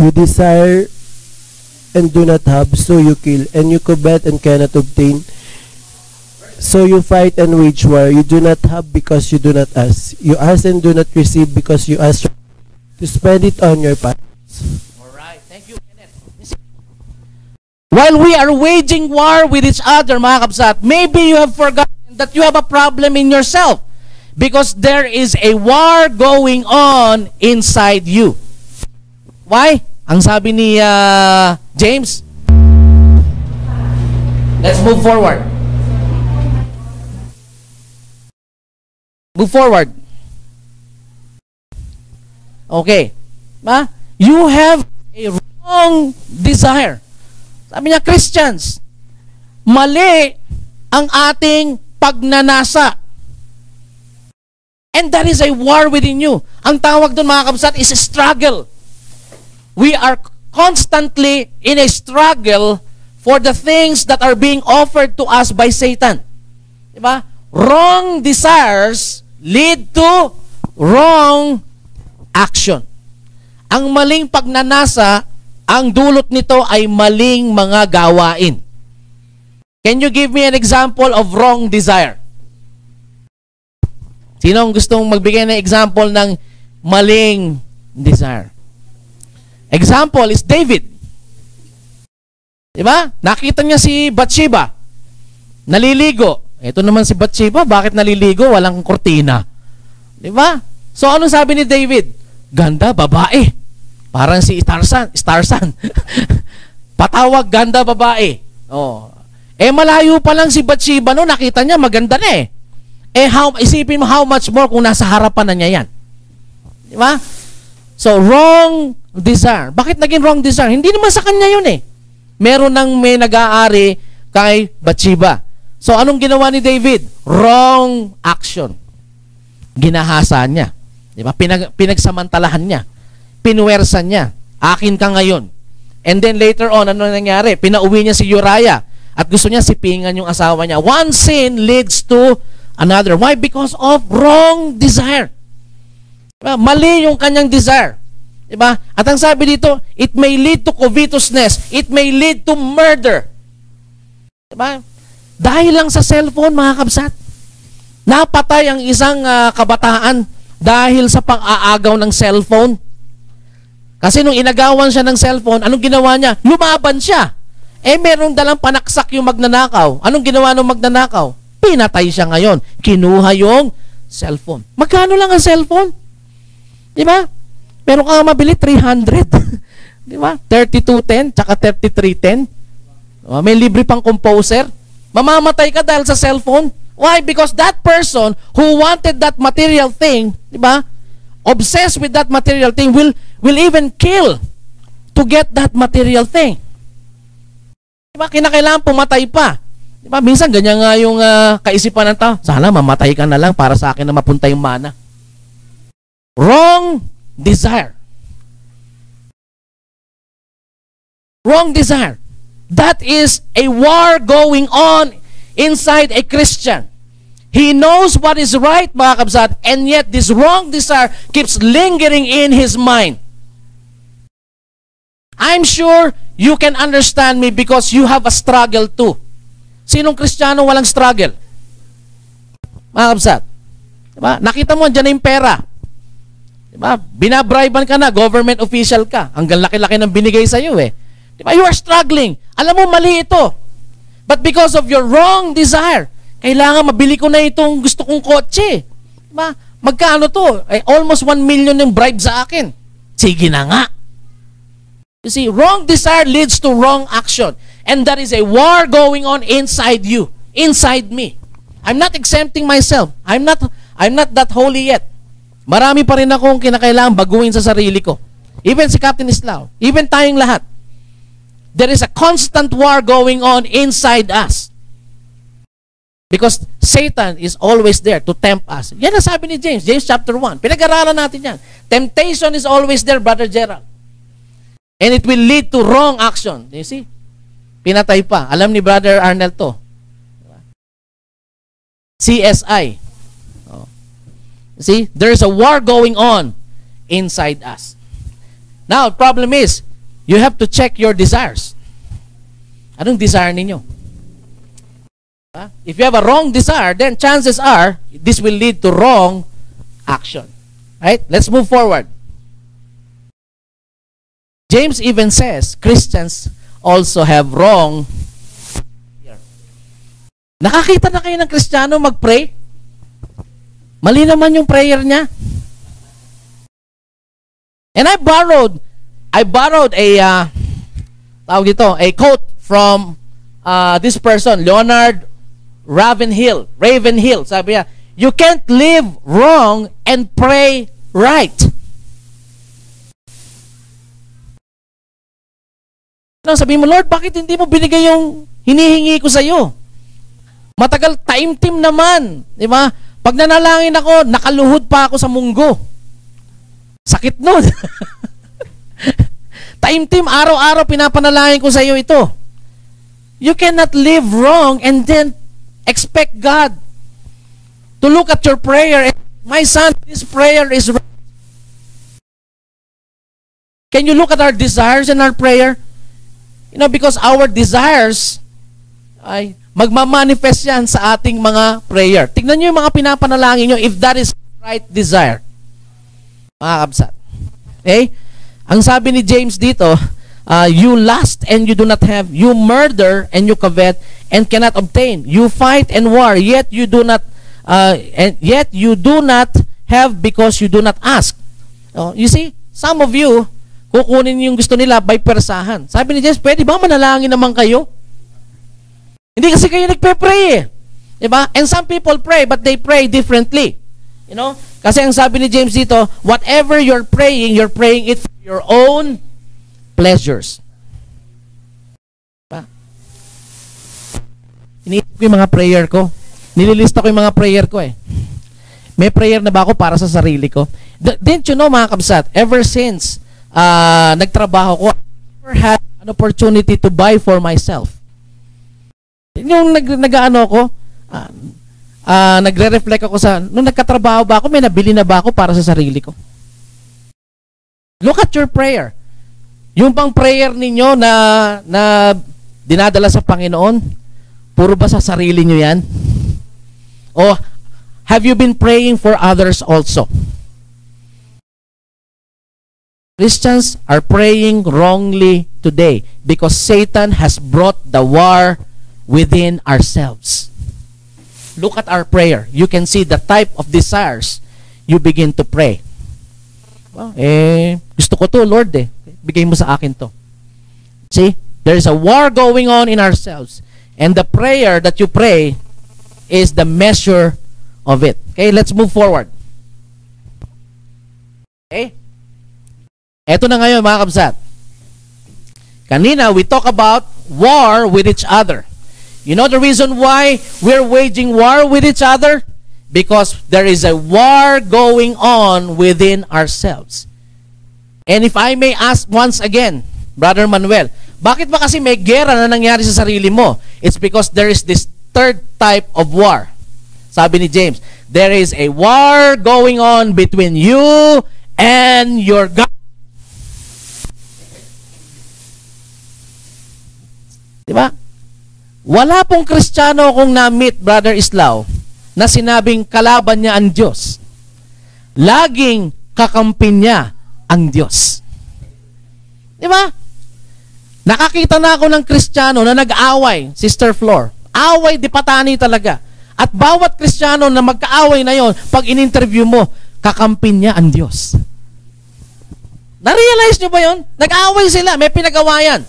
2. You desire and do not have, so you kill, and you covet and cannot obtain. So you fight and wage war. You do not have because you do not ask. You ask and do not receive because you ask to spend it on your passions. Alright, thank you, Kenneth. While we are waging war with each other, mga kabsat, maybe you have forgotten that you have a problem in yourself because there is a war going on inside you. Why? Ang sabi ni James, let's move forward. Move forward. Okay. You have a wrong desire. Sabi niya, Christians, mali ang ating pagnanasa. And that is a war within you. Ang tawag doon, mga kabsat, is a struggle. We are constantly in a struggle for the things that are being offered to us by Satan. Diba? Wrong desires lead to wrong action. Ang maling pagnanasa, ang dulot nito ay maling mga gawain. Can you give me an example of wrong desire? Sino ang gustong magbigay ng example ng maling desire? Example is David. Diba? Nakita niya si Bathsheba. Naliligo. Ito naman si Bathsheba, bakit naliligo? Walang kortina. Diba? So, anong sabi ni David? Ganda, babae. Parang si Starsan. Patawag, ganda, babae. Malayo pa lang si Bathsheba, no? Nakita niya, maganda na eh. Isipin mo how much more kung nasa harapan na niya yan. Diba? So, wrong desire. Bakit naging wrong desire? Hindi naman sa kanya yun eh. Meron nang may nag-aari kay Bathsheba. So, anong ginawa ni David? Wrong action. Ginahasa niya. Diba? Pinagsamantalahan niya. pinuwersa niya. Akin ka ngayon. And then later on, ano nangyari? Pinauwi niya si Uriah at gusto niya sipingan yung asawa niya. One sin leads to another. Why? Because of wrong desire. Diba? Mali yung kanyang desire. Diba? At ang sabi dito, it may lead to covetousness. It may lead to murder. Diba? Dahil lang sa cellphone, mga kabsat, napatay ang isang kabataan dahil sa pang-aagaw ng cellphone. Kasi nung inagawan siya ng cellphone, anong ginawa niya? Lumaban siya. Merong dalang panaksak yung magnanakaw. Anong ginawa ng magnanakaw? Pinatay siya ngayon. Kinuha yung cellphone. Magkano lang ang cellphone? Di ba? Meron kang mabili, 300. Di ba? 3210, tsaka 3310. May libre pang composer. Mamamatay ka dahil sa cellphone. Why? Because that person who wanted that material thing, di ba? Obsessed with that material thing will even kill to get that material thing. Diba? Kinakailangan pumatay pa. Diba? Minsan ganyan nga yung kaisipan ng tao. Sana mamatay ka na lang para sa akin na mapunta yung mana. Wrong desire. Wrong desire. That is a war going on inside a Christian. He knows what is right, mga kabsat, and yet this wrong desire keeps lingering in his mind. I'm sure you can understand me because you have a struggle too. Sinong Kristiyano walang struggle? Mga kabsat. Diba? Nakita mo, dyan na yung pera. Diba? Binabriban ka na, government official ka. Hanggang laki-laki ng binigay sa iyo eh. Diba? You are struggling. Alam mo, mali ito. But because of your wrong desire, kailangan mabili ko na itong gusto kong kotse. Diba? Magkano to? Almost 1 million yung bribe sa akin. Sige na nga. You see, wrong desire leads to wrong action. And that is a war going on inside you, inside me. I'm not exempting myself. I'm not that holy yet. Marami pa rin akong kinakailangan baguhin sa sarili ko. Even si Captain Islao, even tayong lahat. There is a constant war going on inside us. Because Satan is always there to tempt us. Yan ang sabi ni James, James chapter 1. Pinag-aralan natin yan. Temptation is always there, Brother Gerald. And it will lead to wrong action. You see? Pinatay pa. Alam ni Brother Arnel to. CSI. Oh. See? There's a war going on inside us. Now, the problem is, you have to check your desires. Anong desire ninyo? If you have a wrong desire, then chances are, this will lead to wrong action. Right? Let's move forward. James even says, Christians also have wrong. Nakakita na kayo ng Kristiyano mag-pray? Mali naman yung prayer niya. And I borrowed a quote from this person, Leonard Ravenhill. Sabi niya, you can't live wrong and pray right. Sabi mo, Lord, bakit hindi mo binigay yung hinihingi ko sa iyo? Matagal time-team naman. Di ba? Pag nanalangin ako, nakaluhod pa ako sa munggo. Sakit nun. Time-team, araw-araw pinapanalangin ko sa iyo ito. You cannot live wrong and then expect God to look at your prayer and, my son, this prayer is right. Can you look at our desires in our prayer? You know, because our desires ay magmamanifest yan sa ating mga prayer. Tignan nyo yung mga pinapanalangin nyo if that is right desire. Mga kabsat. Okay? Ang sabi ni James dito, you lust and you do not have, you murder and you covet and cannot obtain. You fight and war, yet you do not have because you do not ask. You see, some of you, kukunin yung gusto nila by persahan. Sabi ni James, pwede ba manalangin naman kayo? Hindi kasi kayo nagpe-pray eh. Diba? And some people pray, but they pray differently. You know? Kasi ang sabi ni James dito, whatever you're praying it for your own pleasures. Diba? Iniisip ko yung mga prayer ko. Nililista ko yung mga prayer ko eh. May prayer na ba ako para sa sarili ko? Didn't you know, mga kabsat, ever since nagtrabaho ko, I never had an opportunity to buy for myself. Yung nag-ano ko, nagre-reflect ako sa, nung nagkatrabaho ba ako, may nabili na ba ako para sa sarili ko? Look at your prayer. Yung pang prayer ninyo na dinadala sa Panginoon, puro ba sa sarili nyo yan? O have you been praying for others also? Christians are praying wrongly today because Satan has brought the war within ourselves. Look at our prayer. You can see the type of desires you begin to pray. Well, gusto ko to, Lord, bigay mo sa akin to. See, there is a war going on in ourselves. And the prayer that you pray is the measure of it. Okay, let's move forward. Okay? Eto na ngayon, mga kabsat. Kanina, we talk about war with each other. You know the reason why we're waging war with each other? Because there is a war going on within ourselves. And if I may ask once again, Brother Manuel, bakit ba kasi may gera na nangyari sa sarili mo? It's because there is this third type of war. Sabi ni James, there is a war going on between you and your God. Diba? Wala pong Kristiyano akong na-meet, Brother Islao, na sinabing kalaban niya ang Diyos. Laging kakampi niya ang Diyos. Diba? Nakakita na ako ng Kristiyano na nag-away, Sister Flor. Away di patani talaga. At bawat Kristiyano na magkaaway na yon, pag in-interview mo, kakampi niya ang Diyos. Na-realize niyo ba yon? Nag-away sila, may pinagawayan.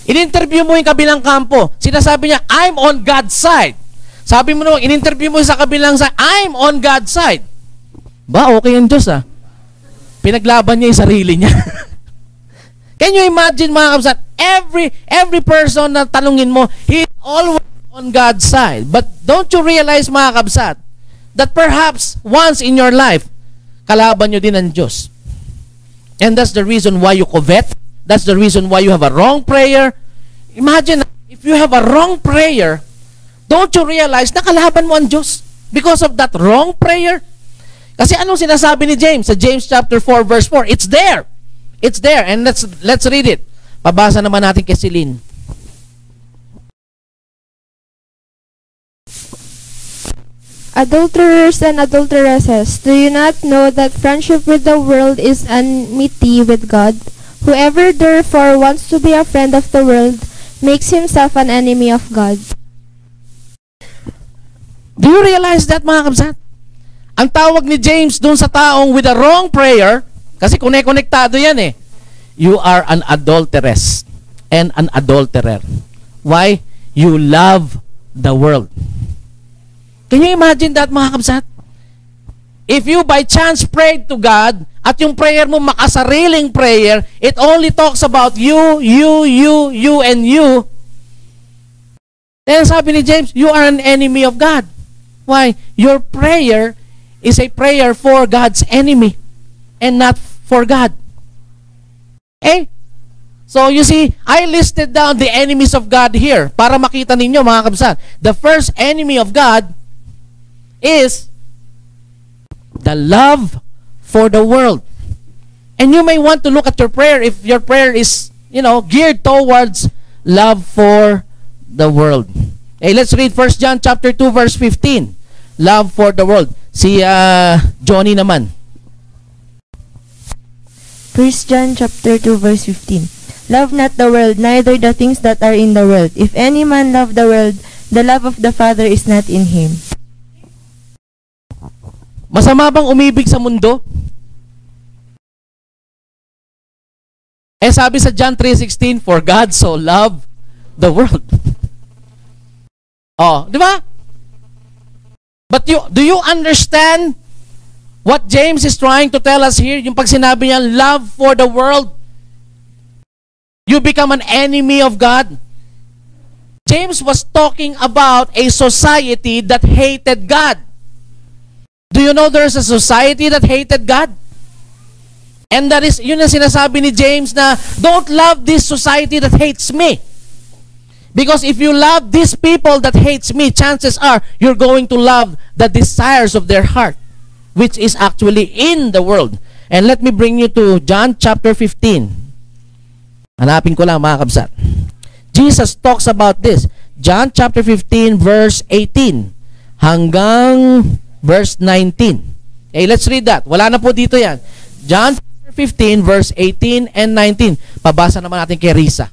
In-interview mo yung kabilang kampo, sinasabi niya, I'm on God's side. Sabi mo naman, in-interview mo sa kabilang side, I'm on God's side. Ba, okay ang Diyos Pinaglaban niya yung sarili niya. Can you imagine, mga kabsat, every person na tanungin mo, he is always on God's side. But don't you realize, mga kabsat, that perhaps once in your life, kalaban nyo din ang Diyos. And that's the reason why you covet. That's the reason why you have a wrong prayer. Imagine, if you have a wrong prayer, don't you realize na kalaban mo ang Diyos because of that wrong prayer? Kasi anong sinasabi ni James sa James chapter 4 verse 4? It's there. It's there. And let's read it. Pabasa naman natin kay Celine. Adulterers and adulteresses, do you not know that friendship with the world is enmity with God? Whoever therefore wants to be a friend of the world makes himself an enemy of God. Do you realize that, mga kabsat? Ang tawag ni James dun sa taong with a wrong prayer, kasi konektado yan you are an adulteress and an adulterer. Why? You love the world. Can you imagine that, mga kabsat? If you by chance prayed to God, at yung prayer mo makasariling prayer, it only talks about you, and you. Then sabi ni James, you are an enemy of God. Why? Your prayer is a prayer for God's enemy and not for God. Okay? So you see, I listed down the enemies of God here para makita ninyo, mga kabsat. The first enemy of God is the love for the world. And you may want to look at your prayer if your prayer is, geared towards love for the world. Hey, let's read 1 John chapter 2 verse 15. Love for the world. Si Johnny naman. 1 John chapter 2 verse 15. Love not the world, neither the things that are in the world. If any man love the world, the love of the Father is not in him. Masama bang umibig sa mundo? Sabi sa John 3:16, for God so loved the world. Di ba? But do you understand what James is trying to tell us here? Yung pag sinabi niya, love for the world, you become an enemy of God. James was talking about a society that hated God. Do you know there's a society that hated God? And that is, yun ang sinasabi ni James na, don't love this society that hates me. Because if you love these people that hates me, chances are you're going to love the desires of their heart, which is actually in the world. And let me bring you to John chapter 15. Hanapin ko lang mga kabsat. Jesus talks about this. John chapter 15 verse 18 hanggang verse 19. Okay, let's read that. Wala na po dito yan. John chapter 15 verse 18 and 19. Pabasa naman natin kay Risa.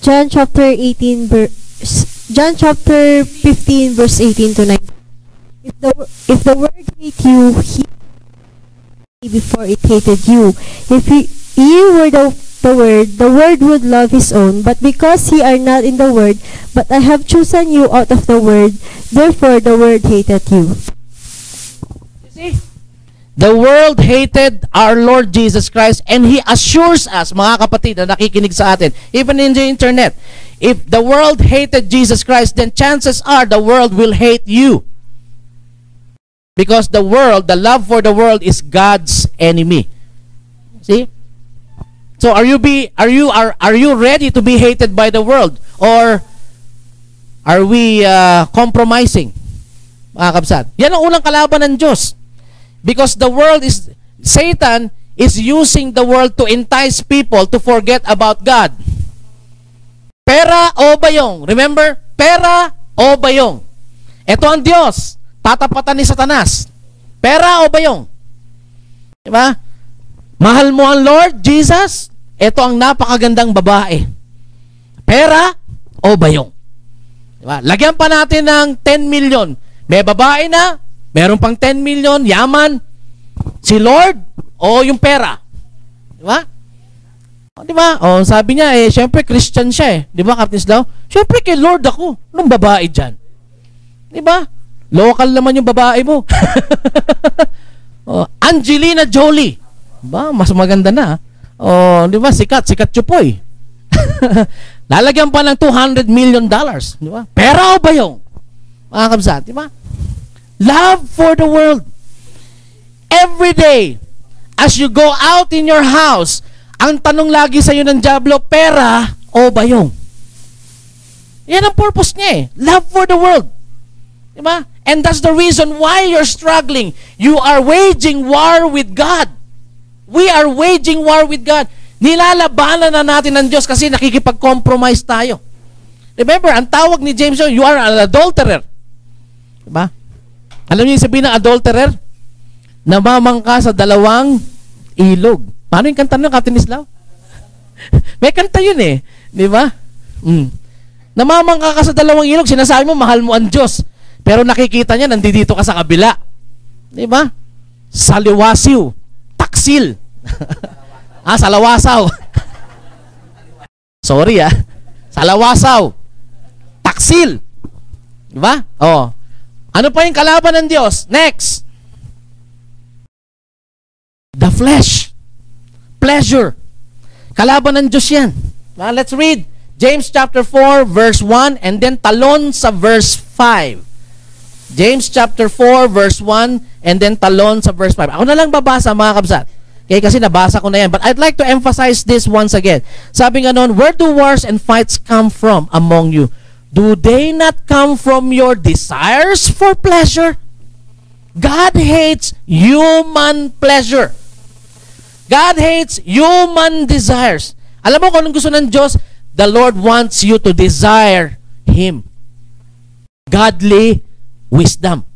John chapter 15 verse 18 to 19. If the world hate you, he before it hated you. If ye were of the world would love his own. But because ye are not in the world, but I have chosen you out of the world, therefore the world hated you. You see? The world hated our Lord Jesus Christ, and He assures us, mga kapatid na nakikinig sa atin, even in the internet, if the world hated Jesus Christ, then chances are the world will hate you. Because the world, the love for the world is God's enemy. See? So are you ready to be hated by the world, or are we compromising? Mga kabsat. Yan ang unang kalaban ng Diyos. Because the world is, Satan is using the world to entice people to forget about God. Pera o bayong. Remember? Pera o bayong. Ito ang Diyos. Tatapatan ni Satanas. Pera o bayong? Diba? Mahal mo ang Lord Jesus? Ito ang napakagandang babae. Pera o bayong? Diba? Lagyan pa natin ng 10 million. May babae na, meron pang 10 million, yaman. Si Lord o yung pera? Diba? O, diba? O, sabi niya, syempre Christian siya eh. Diba, Captain Slaw? Syempre kay Lord ako. Anong babae dyan? Diba? Local naman yung babae mo. Oh, Angelina Jolie. Ba, mas maganda na. Oh, di ba? Sikat Chupoy. Lalagyan pa ng $200 million, di ba? Pera o bayong? Mga kabsat, di ba? Love for the world. Every day, as you go out in your house, ang tanong lagi sa iyo ng diablo, pera o bayong? Yan ang purpose niya eh. Love for the world. Di ba? And that's the reason why you're struggling. You are waging war with God. We are waging war with God. Nilalabanan na natin ng Diyos kasi nakikipag-compromise tayo. Remember, ang tawag ni James, you are an adulterer. Diba? Alam niyo yung sabihin ng adulterer? Namamangka sa dalawang ilog. Paano yung kanta nyo, Captain Islaw? May kanta yun eh. Diba? Namamangka ka sa dalawang ilog, sinasabi mo, mahal mo ang Diyos. Pero nakikita niya, nandito ka sa kabila. Diba? Saliwasiw. Taksil. Salawasaw. Sorry Salawasaw. Taksil. Diba? Oh. Ano pa yung kalaban ng Diyos? Next. The flesh. Pleasure. Kalaban ng Diyos yan. Let's read James chapter 4 verse 1 and then talon sa verse 5. James chapter 4 verse 1 and then talon sa verse 5. Ako na lang babasa mga kabsat. Okay, kasi nabasa ko na yan. But I'd like to emphasize this once again. Sabi nga nun, where do wars and fights come from among you? Do they not come from your desires for pleasure? God hates human pleasure. God hates human desires. Alam mo kung anong gusto ng Diyos? The Lord wants you to desire Him. Godly wisdom.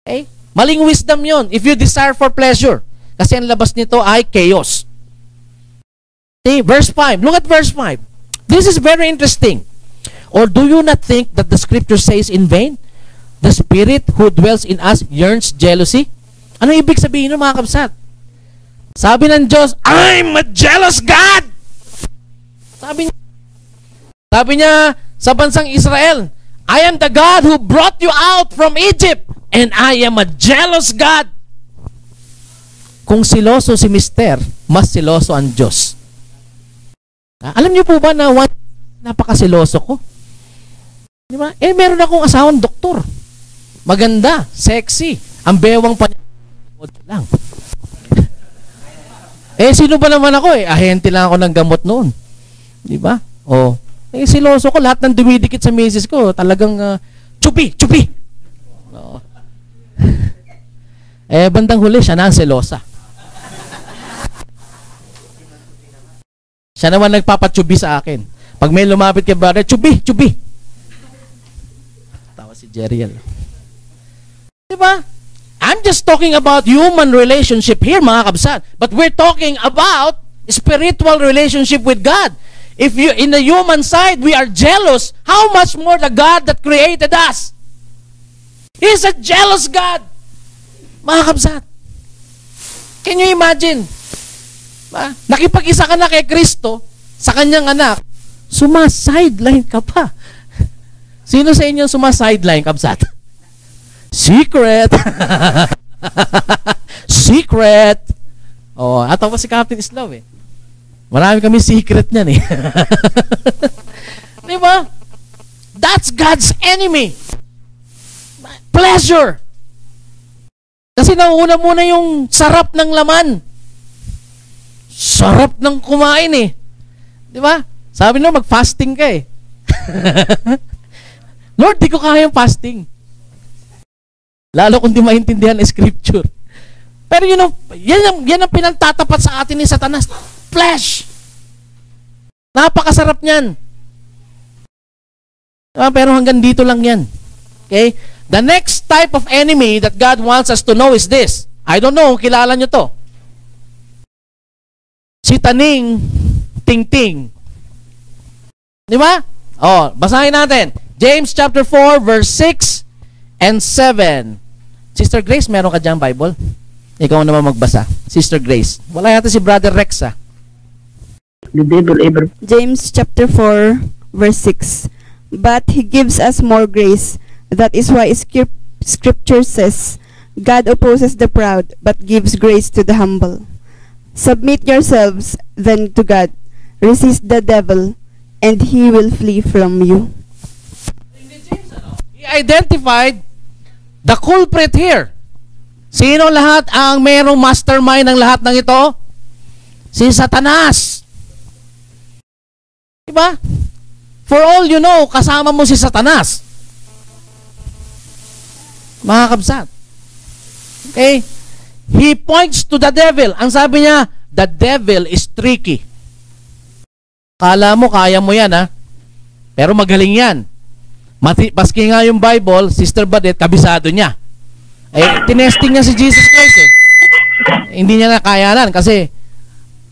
Okay? Maling wisdom yon if you desire for pleasure. Kasi ang labas nito ay chaos. Okay? Verse 5. Look at verse 5. This is very interesting. Or do you not think that the scripture says in vain, the Spirit who dwells in us yearns jealousy? Ano ibig sabihin ng mga kabsat? Sabi ng Diyos, I'm a jealous God! Sabi niya sa bansang Israel, I am the God who brought you out from Egypt, and I am a jealous God. Kung siloso si Mister, mas siloso ang Diyos. Alam niyo po ba na napakasiloso ko? Di ba? Eh, meron akong asawang doktor. Maganda, sexy. Ang bewang pa niya. Lang. Eh, sino ba naman ako eh? Ahente lang ako ng gamot noon. Di ba? Oh. Eh, siloso ko. Lahat ng dumidikit sa misis ko. Talagang, chupi! No. Eh, bandang huli, siya na ang selosa. Siya naman nagpapachubi sa akin. Pag may lumapit kay brother, chubi! Tawa si Jeriel. Diba? I'm just talking about human relationship here, mga kabsat. But we're talking about spiritual relationship with God. If you, in the human side, we are jealous, how much more the God that created us? He's a jealous God. Mga kabsat. Can you imagine? Nakipag-isa ka na kay Kristo, sa kanyang anak, suma-sideline ka pa. Sino sa inyo suma-sideline, kabsat? Secret! Secret! Oh, atawa si Captain Islaw eh. Marami kami secret niyan eh. Di ba? That's God's enemy. Pleasure. Kasi nauuna muna yung sarap ng laman. Sarap ng kumain eh. Di ba? Sabi nyo, mag-fasting ka eh. Lord, di ko kaya yung fasting. Lalo kung di maintindihan ang scripture. Pero you know, yan ang pinagtatapat sa atin ni Satanas. Flesh! Napakasarap niyan. Pero hanggang dito lang yan. Okay? The next type of enemy that God wants us to know is this. I don't know, kilala nyo to. Si Taning Tingting. Di ba? Oh, basahin natin. James chapter 4 verse 6 and 7. Sister Grace, meron ka diyang Bible? Ikaw naman magbasa. Sister Grace. Wala yata si Brother Rex ah. James chapter 4 verse 6. But he gives us more grace. That is why scripture says, God opposes the proud, but gives grace to the humble. Submit yourselves then to God. Resist the devil, and he will flee from you. He identified the culprit here. Sino lahat ang mayroong mastermind ng lahat ng ito? Si Satanas. Diba? For all you know, kasama mo si Satanas. Mga kabsat. Okay? He points to the devil. Ang sabi niya, the devil is tricky. Kala mo, kaya mo yan, ha? Pero magaling yan. Maski nga yung Bible, Sister Badet, kabisado niya. Eh, tinesting niya si Jesus Christ, eh. Hindi niya na kayanan kasi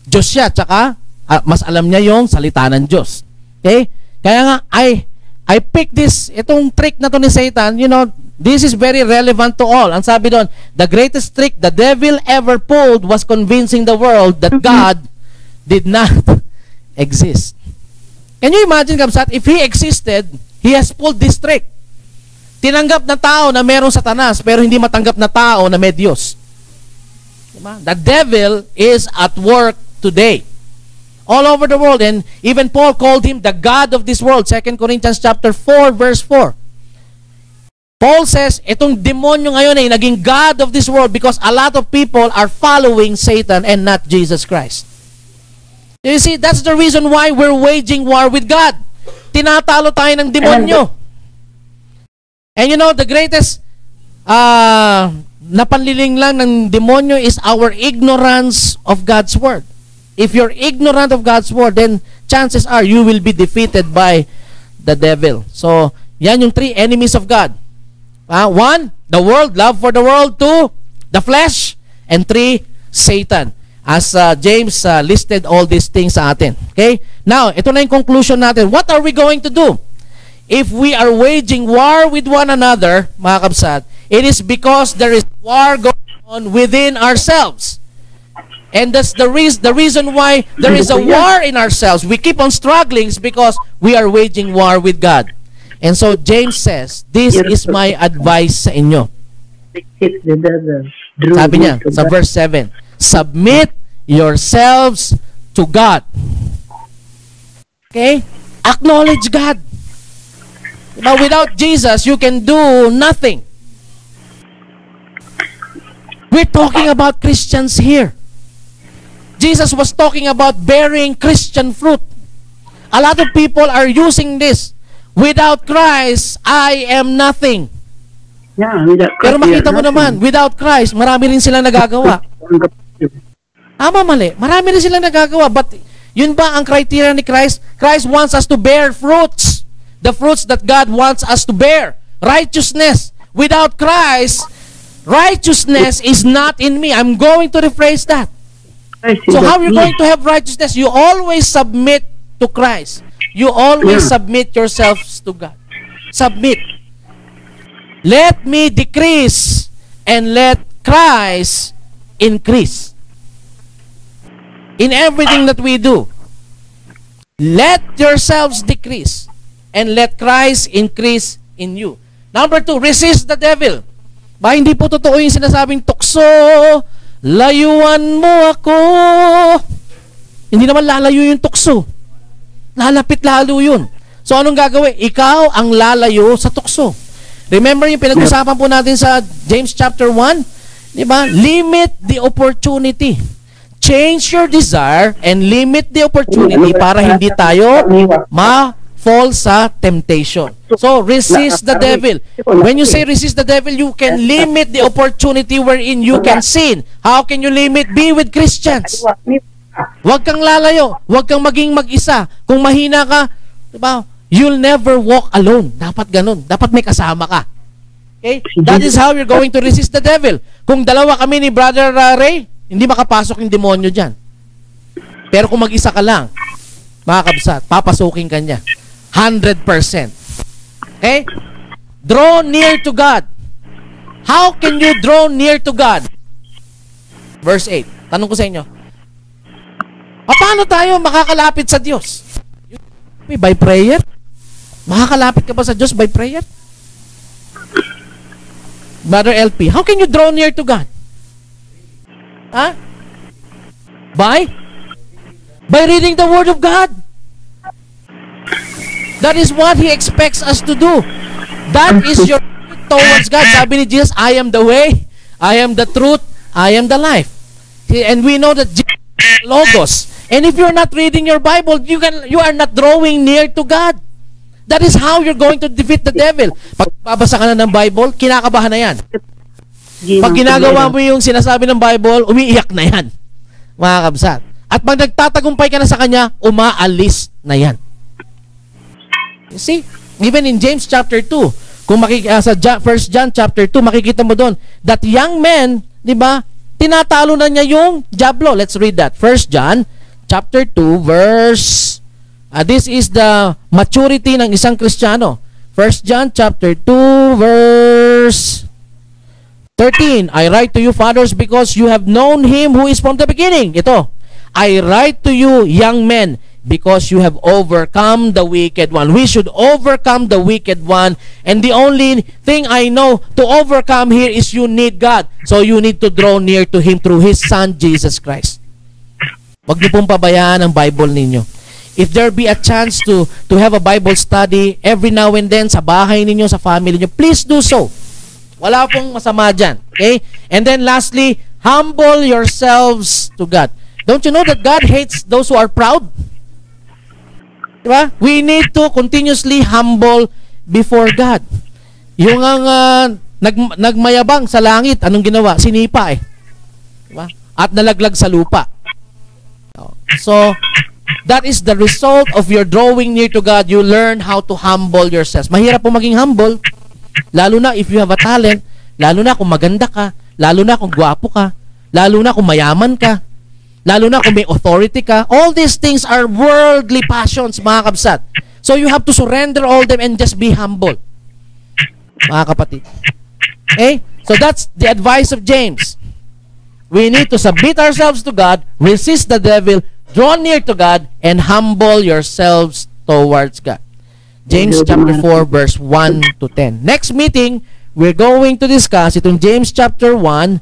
Diyos siya, tsaka mas alam niya yung salita ng Diyos. Okay? Kaya nga, I pick this, itong trick na to ni Satan, you know, this is very relevant to all. Ang sabi doon, the greatest trick the devil ever pulled was convincing the world that God did not exist. Can you imagine, Kamsat, if He existed, He has pulled this trick. Tinanggap na tao na merong Satanas, pero hindi matanggap na tao na may Diyos. Diba? The devil is at work today. All over the world. And even Paul called him the God of this world. 2 Corinthians chapter 4, verse 4. Paul says, itong demonyo ngayon ay naging God of this world because a lot of people are following Satan and not Jesus Christ. You see, that's the reason why we're waging war with God. Tinatalo tayo ng demonyo. And you know, the greatest napanliling lang ng demonyo is our ignorance of God's word. If you're ignorant of God's word, then chances are you will be defeated by the devil. So, yan yung three enemies of God. One, the world, love for the world. Two, the flesh. And three, Satan. As James listed all these things sa atin. Okay? Now, ito na yung conclusion natin. What are we going to do? If we are waging war with one another, mga kabsat, it is because there is war going on within ourselves. And that's the reason why there is a war in ourselves. We keep on struggling because we are waging war with God. And so James says, this is my advice sa inyo. Sabi niya sa verse 7, submit yourselves to God. Okay? Acknowledge God. Diba? Without Jesus, you can do nothing. We're talking about Christians here. Jesus was talking about bearing Christian fruit. A lot of people are using this. Without Christ, I am nothing. Yeah, without Pero Christ, we makita are mo naman, nothing. without Christ, marami rin silang nagagawa. Tama, mali. Marami rin silang nagagawa. But yun ba ang criteria ni Christ? Christ wants us to bear fruits. The fruits that God wants us to bear. Righteousness. Without Christ, righteousness is not in me. I'm going to rephrase that. Christ is So how not you're me. going to have righteousness? You always submit to Christ. You always submit yourselves to God. Submit. Let me decrease and let Christ increase. In everything that we do, let yourselves decrease and let Christ increase in you. Number 2, resist the devil. Ba, hindi po totoo yung sinasabing tukso, layuan mo ako. Hindi naman lalayo yung tukso. Lalapit lalo yun. So anong gagawin? Ikaw ang lalayo sa tukso. Remember yung pinag-usapan po natin sa James chapter 1? Di ba? Limit the opportunity. Change your desire and limit the opportunity para hindi tayo ma-fall sa temptation. So, resist the devil. When you say resist the devil, you can limit the opportunity wherein you can sin. How can you limit? Be with Christians. Huwag kang lalayo. Huwag kang maging mag-isa. Kung mahina ka, diba, you'll never walk alone. Dapat ganun. Dapat may kasama ka. Okay? That is how you're going to resist the devil. Kung dalawa kami ni Brother Ray, hindi makapasok yung demonyo dyan. Pero kung mag-isa ka lang, mga kabsat, papasukin ka niya. 100%. Okay? Draw near to God. How can you draw near to God? Verse 8. Tanong ko sa inyo. Paano tayo makakalapit sa Diyos? By prayer? Makakalapit ka ba sa Diyos by prayer? Brother LP, how can you draw near to God? Huh? By reading the Word of God. That is what He expects us to do. That is your towards God. Sabi ni Jesus, I am the way, I am the truth, I am the life. And we know that Jesus is Logos. And if you're not reading your Bible, you are not drawing near to God. That is how you're going to defeat the devil. Pag babasa ka na ng Bible, kinakabahan na yan. Pag ginagawa mo yung sinasabi ng Bible, umiiyak na yan. Mga kabsat. At pag nagtatagumpay ka na sa kanya, umaalis na yan. You see? Even in James chapter 2, kung sa 1 John chapter 2, makikita mo doon, that young man, di ba, tinatalo na niya yung diablo. Let's read that. 1 John chapter 2, verse, this is the maturity ng isang Kristiyano. 1 John chapter 2, verse 13, I write to you, fathers, because you have known Him who is from the beginning. Ito, I write to you, young men, because you have overcome the wicked one. We should overcome the wicked one. And the only thing I know to overcome here is you need God. So you need to draw near to Him through His Son, Jesus Christ. Huwag niyo pong pabayaan ang Bible ninyo. If there be a chance to have a Bible study every now and then sa bahay ninyo, sa family niyo, please do so. Wala pong masama dyan. Okay? And then lastly, humble yourselves to God. Don't you know that God hates those who are proud? Diba? We need to continuously humble before God. Yung ang nagmayabang sa langit, anong ginawa? Sinipa eh. Diba? At nalaglag sa lupa. So, that is the result of your drawing near to God. You learn how to humble yourselves. Mahirap po maging humble. Lalo na if you have a talent, lalo na kung maganda ka, lalo na kung gwapo ka, lalo na kung mayaman ka, lalo na kung may authority ka. All these things are worldly passions, mga kabsat. So you have to surrender all them and just be humble, mga kapatid. Okay? So that's the advice of James. We need to submit ourselves to God, resist the devil, draw near to God, and humble yourselves towards God. James chapter 4 verse 1 to 10. Next meeting, we're going to discuss itong James chapter 4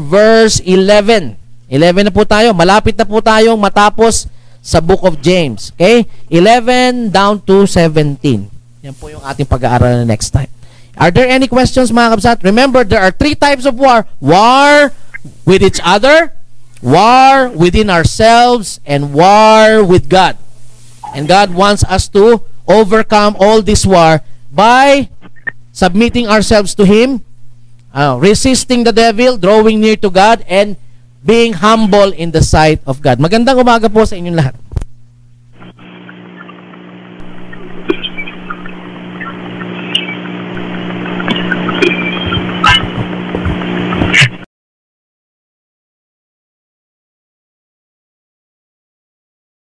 verse 11. 11 na po tayo. Malapit na po tayong matapos sa book of James. Okay? 11 down to 17. Yan po yung ating pag-aaralan next time. Are there any questions, mga kabsat? Remember, there are 3 types of war. War with each other, war within ourselves, and war with God. And God wants us to overcome all this war by submitting ourselves to Him, resisting the devil, drawing near to God, and being humble in the sight of God. Magandang umaga po sa inyong lahat.